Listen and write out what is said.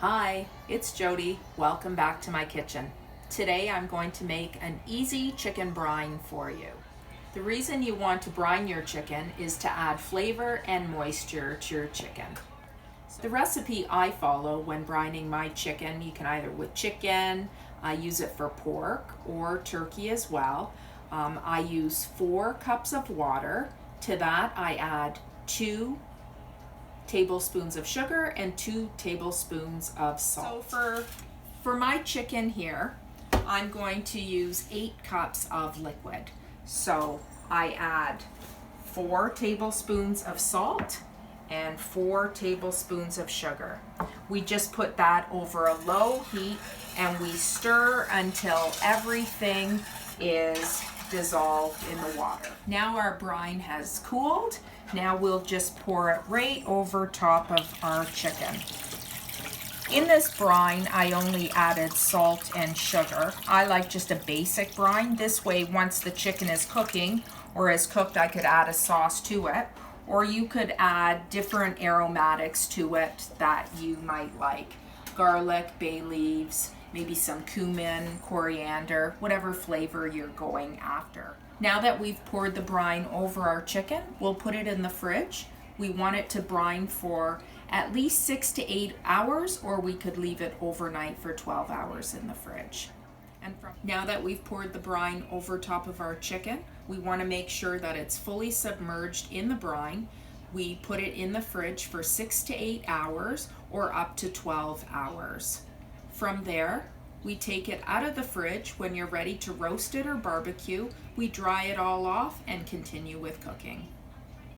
Hi, it's Jodi. Welcome back to my kitchen. Today I'm going to make an easy chicken brine for you. The reason you want to brine your chicken is to add flavor and moisture to your chicken. The recipe I follow when brining my chicken, you can either with chicken, I use it for pork or turkey as well. I use 4 cups of water. To that I add 2 tablespoons of sugar and 2 tablespoons of salt. So for my chicken here, I'm going to use 8 cups of liquid. So I add 4 tablespoons of salt and 4 tablespoons of sugar. We just put that over a low heat and we stir until everything is dissolved in the water. Now our brine has cooled. Now we'll just pour it right over top of our chicken. In this brine, I only added salt and sugar. I like just a basic brine. This way, once the chicken is cooking or is cooked, I could add a sauce to it. Or you could add different aromatics to it that you might like. Garlic, bay leaves, maybe some cumin, coriander, whatever flavor you're going after. Now that we've poured the brine over our chicken, we'll put it in the fridge. We want it to brine for at least 6 to 8 hours, or we could leave it overnight for 12 hours in the fridge. Now that we've poured the brine over top of our chicken, we want to make sure that it's fully submerged in the brine. We put it in the fridge for 6 to 8 hours or up to 12 hours. From there, we take it out of the fridge. When you're ready to roast it or barbecue, we dry it all off and continue with cooking.